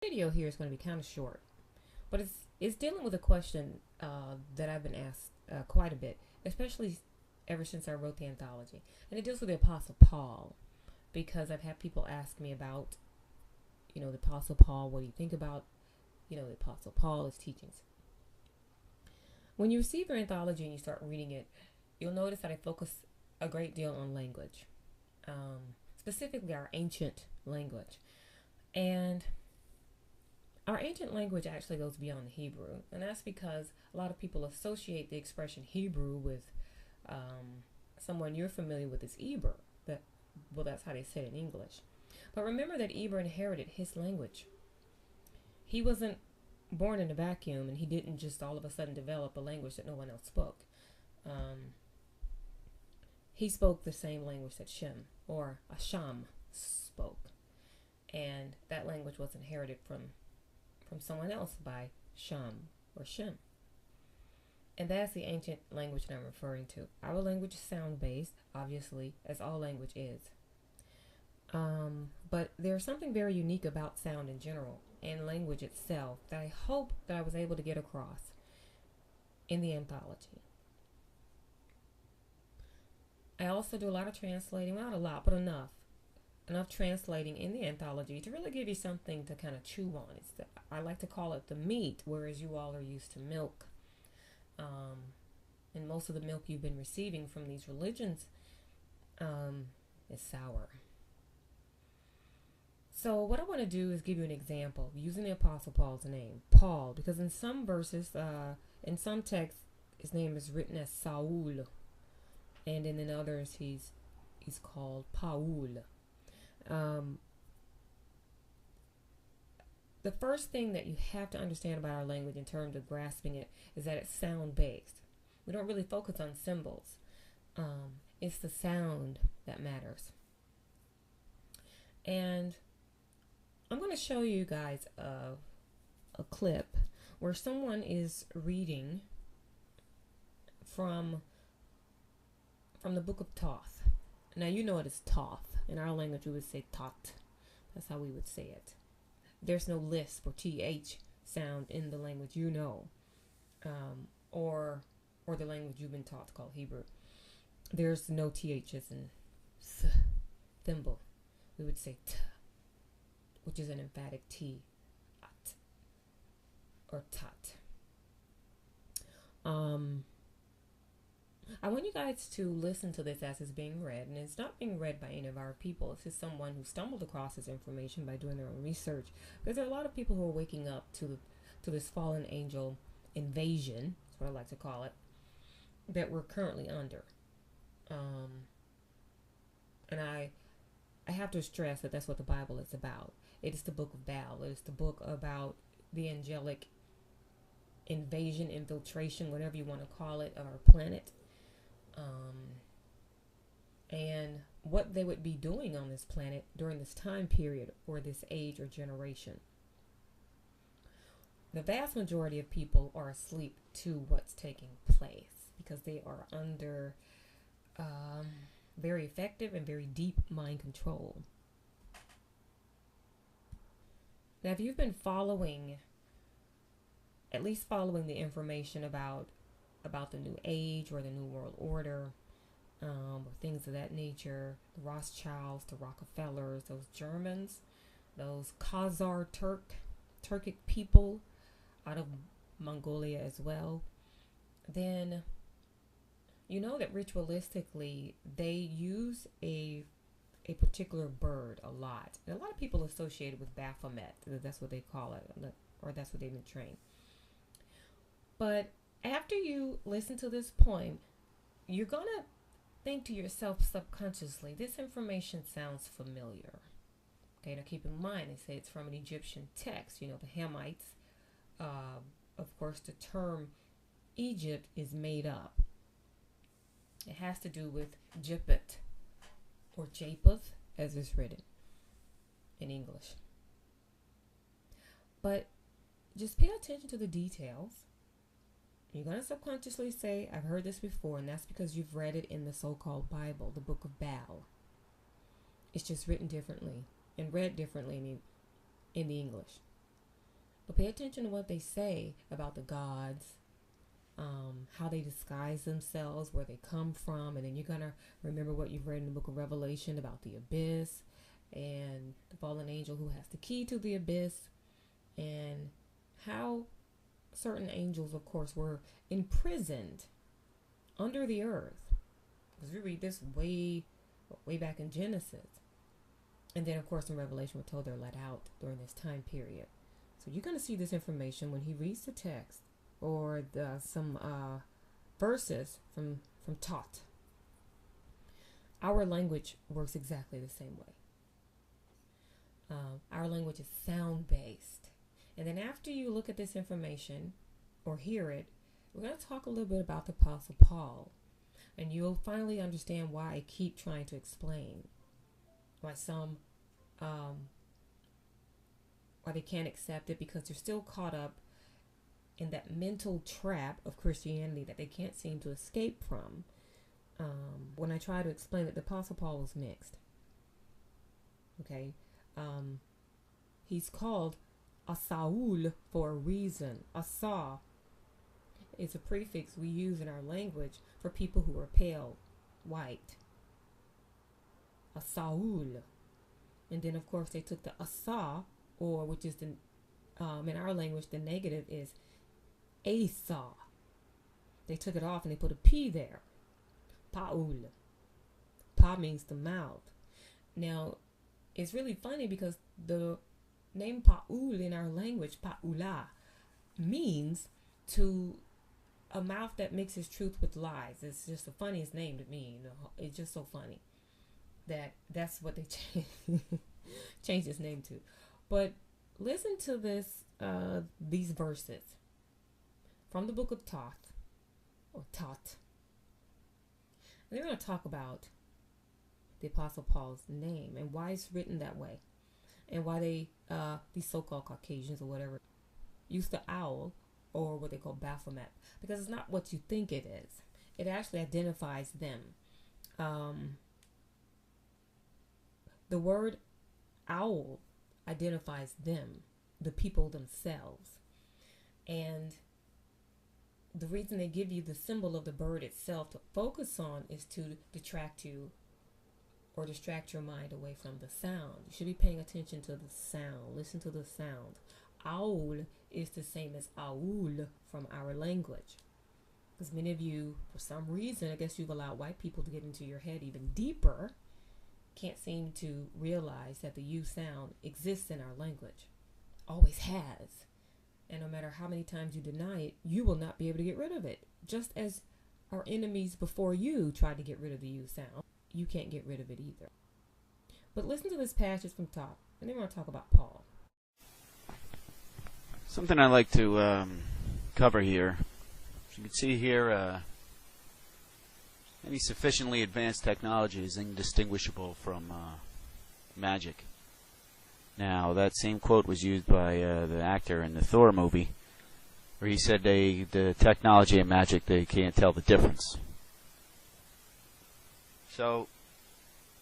Video here is going to be kind of short, but it's dealing with a question that I've been asked quite a bit, especially ever since I wrote the anthology, and it deals with the Apostle Paul because I've had people ask me about the Apostle Paul. What do you think about the Apostle Paul, his teachings? When you receive your anthology and you start reading it, you'll notice that I focus a great deal on language, specifically our ancient language, and our ancient language actually goes beyond Hebrew, and that's because a lot of people associate the expression Hebrew with someone you're familiar with as Eber. That's how they say it in English. But remember that Eber inherited his language. He wasn't born in a vacuum, and he didn't just all of a sudden develop a language that no one else spoke. He spoke the same language that Shem or Asham spoke, and that language was inherited from someone else by Sham or Shem. And that's the ancient language that I'm referring to. Our language is sound-based, obviously, as all language is. But there's something very unique about sound in general and language itself that I hope that I was able to get across in the anthology. I also do a lot of translating, not a lot, but enough translating in the anthology to really give you something to kind of chew on. I like to call it the meat, whereas you all are used to milk. And most of the milk you've been receiving from these religions is sour. So what I want to do is give you an example using the Apostle Paul's name, Paul, because in some verses, in some texts, his name is written as Sah'uulah, and in others he's called Paul. The first thing that you have to understand about our language in terms of grasping it is that it's sound-based. We don't really focus on symbols. It's the sound that matters. And I'm going to show you guys a clip where someone is reading from the book of Thoth. Now you know it is Thoth. In our language we would say Tot. That's how we would say it. There's no lisp or th sound in the language you know, or the language you've been taught called Hebrew. There's no th's in thimble. We would say t, which is an emphatic t, at, or tat. I want you guys to listen to this as it's being read, and it's not being read by any of our people. It's just someone who stumbled across this information by doing their own research. Because there are a lot of people who are waking up to this fallen angel invasion, that's what I like to call it, that we're currently under. And I have to stress that that's what the Bible is about. It is the book of Baal. It is the book about the angelic invasion, infiltration, whatever you want to call it, of our planet. And what they would be doing on this planet during this time period or this age or generation. The vast majority of people are asleep to what's taking place because they are under very effective and very deep mind control. Now, if you've been at least following the information about the new age or the new world order, or things of that nature, the Rothschilds, the Rockefellers, those Germans, those Khazar Turkic people out of Mongolia as well, then you know that ritualistically they use a particular bird a lot. And a lot of people associate it with Baphomet. That's what they call it, or that's what they've been trained. But after you listen to this poem, you're going to think to yourself subconsciously, this information sounds familiar. Okay, now keep in mind, they say it's from an Egyptian text, the Hamites. Of course, the term Egypt is made up. It has to do with Japheth, or Japheth, as it's written in English. But just pay attention to the details. You're going to subconsciously say, I've heard this before, and that's because you've read it in the so-called Bible, the book of Baal. It's just written differently and read differently in the English. But pay attention to what they say about the gods, how they disguise themselves, where they come from, and then you're going to remember what you've read in the book of Revelation about the abyss and the fallen angel who has the key to the abyss, and how certain angels, of course, were imprisoned under the earth. Because we read this way back in Genesis. And then, of course, in Revelation, we're told they're let out during this time period. So you're going to see this information when he reads the text or some verses from Tot. Our language works exactly the same way. Our language is sound-based. And then after you look at this information or hear it, we're going to talk a little bit about the Apostle Paul. And you'll finally understand why I keep trying to explain why some, why they can't accept it, because they're still caught up in that mental trap of Christianity that they can't seem to escape from. When I try to explain it, the Apostle Paul was mixed. Okay? He's called a Sah'uulah for a reason. A Sah is a prefix we use in our language for people who are pale, white. A Sah'uulah. And then, of course, they took the Asa, or which is the, in our language, the negative is Asa. They took it off and they put a P there. Pa'ul. Pa means the mouth. Now, it's really funny because the name Pa'ul in our language, Sah'uulah, means to a mouth that mixes truth with lies. It's just the funniest name to me. It's just so funny that's what they changed his name to. But listen to these verses from the book of Tot. And they're going to talk about the Apostle Paul's name and why it's written that way, and why they, these so-called Caucasians or whatever, use the owl, or what they call Baphomet, because it's not what you think it is. It actually identifies them. The word owl identifies them, the people themselves. And the reason they give you the symbol of the bird itself to focus on is to detract you or distract your mind away from the sound. You should be paying attention to the sound. Listen to the sound. Owl is the same as aul from our language. Because many of you, for some reason, I guess you've allowed white people to get into your head even deeper, can't seem to realize that the U sound exists in our language. Always has. And no matter how many times you deny it, you will not be able to get rid of it. Just as our enemies before you tried to get rid of the U sound, you can't get rid of it either. But listen to this passage from Tot, and then we're going to talk about Paul. Something I like to cover here. As you can see here, any sufficiently advanced technology is indistinguishable from magic. Now, that same quote was used by the actor in the Thor movie, where he said the technology and magic, they can't tell the difference. So,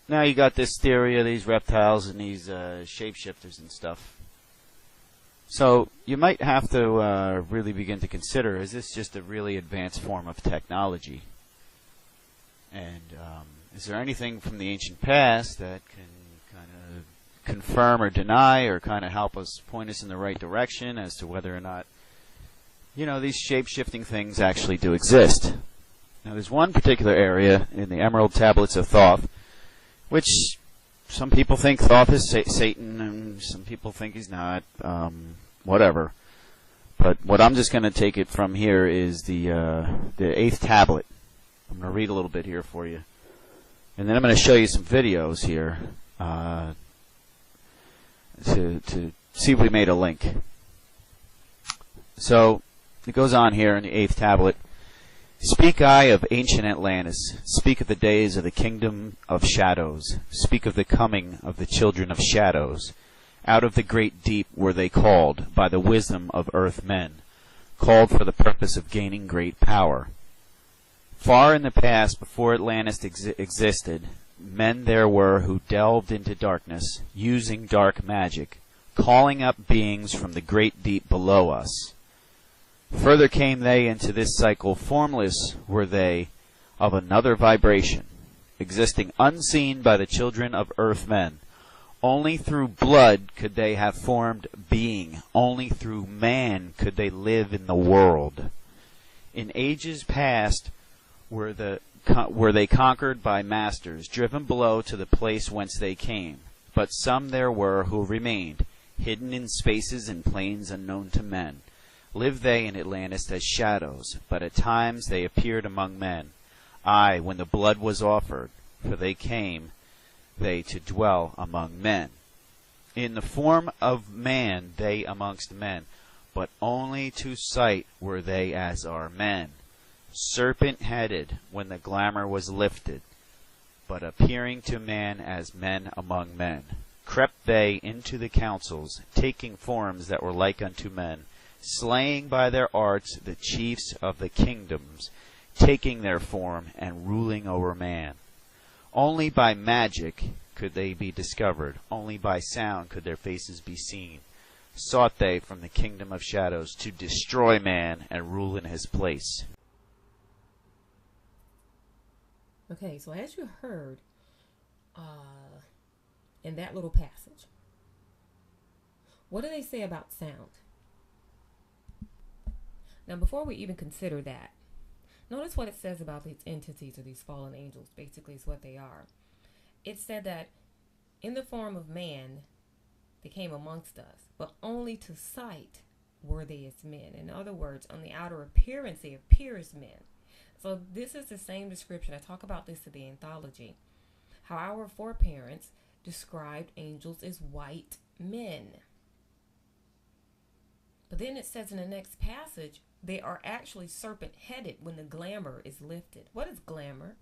now you got this theory of these reptiles and these shapeshifters and stuff. So, you might have to really begin to consider, is this just a really advanced form of technology? And is there anything from the ancient past that can kind of confirm or deny or kind of help us point us in the right direction as to whether or not, you know, these shape-shifting things actually do exist? Now, there's one particular area in the Emerald Tablets of Thoth, which some people think Thoth is Satan, and some people think he's not, whatever. But what I'm just going to take it from here is the 8th tablet. I'm going to read a little bit here for you. And then I'm going to show you some videos here to see if we made a link. So, it goes on here in the 8th tablet. Speak I of ancient Atlantis. Speak of the days of the kingdom of shadows. Speak of the coming of the children of shadows. Out of the great deep were they called by the wisdom of earth men, called for the purpose of gaining great power. Far in the past, before Atlantis existed, men there were who delved into darkness, using dark magic, calling up beings from the great deep below us. Further came they into this cycle, formless were they, of another vibration, existing unseen by the children of earth men. Only through blood could they have formed being. Only through man could they live in the world. In ages past were they conquered by masters, driven below to the place whence they came. But some there were who remained, hidden in spaces and plains unknown to men. Lived they in Atlantis as shadows, but at times they appeared among men. Aye, when the blood was offered, for they came they to dwell among men. In the form of man they amongst men, but only to sight were they as are men. Serpent-headed when the glamour was lifted, but appearing to man as men among men. Crept they into the councils, taking forms that were like unto men, slaying by their arts the chiefs of the kingdoms, taking their form and ruling over man. Only by magic could they be discovered, only by sound could their faces be seen. Sought they from the kingdom of shadows to destroy man and rule in his place. Okay, so as you heard in that little passage, what do they say about sound? Now, before we even consider that, notice what it says about these entities or these fallen angels. Basically, is what they are. It said that in the form of man, they came amongst us, but only to sight were they as men. In other words, on the outer appearance, they appear as men. So this is the same description. I talk about this in the anthology. How our foreparents described angels as white men. But then it says in the next passage, they are actually serpent-headed when the glamour is lifted. What is glamour?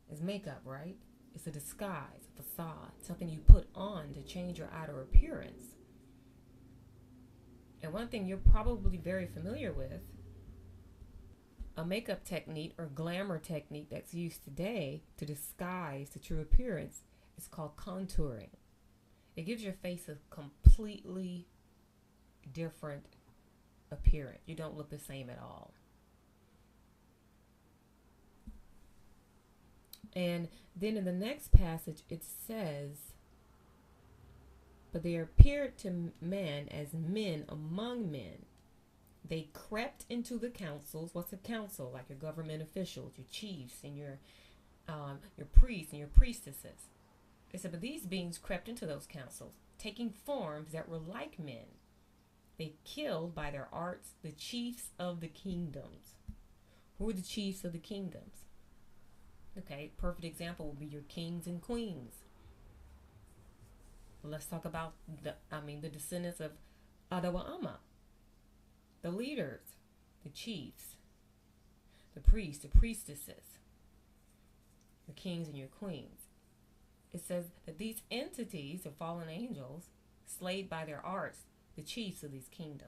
It's makeup, right? It's a disguise, a facade, something you put on to change your outer appearance. And one thing you're probably very familiar with, a makeup technique or glamour technique that's used today to disguise the true appearance is called contouring. It gives your face a completely different appearance. You don't look the same at all. And then in the next passage it says, but they appeared to man as men among men. They crept into the councils. What's a council? Like your government officials, your chiefs, and your priests and your priestesses. They said, but these beings crept into those councils, taking forms that were like men. They killed by their arts the chiefs of the kingdoms. Who are the chiefs of the kingdoms? Okay, perfect example would be your kings and queens. Let's talk about the descendants of Adawa'ama. The leaders, the chiefs, the priests, the priestesses, the kings and your queens. It says that these entities, the fallen angels, slayed by their arts the chiefs of these kingdoms.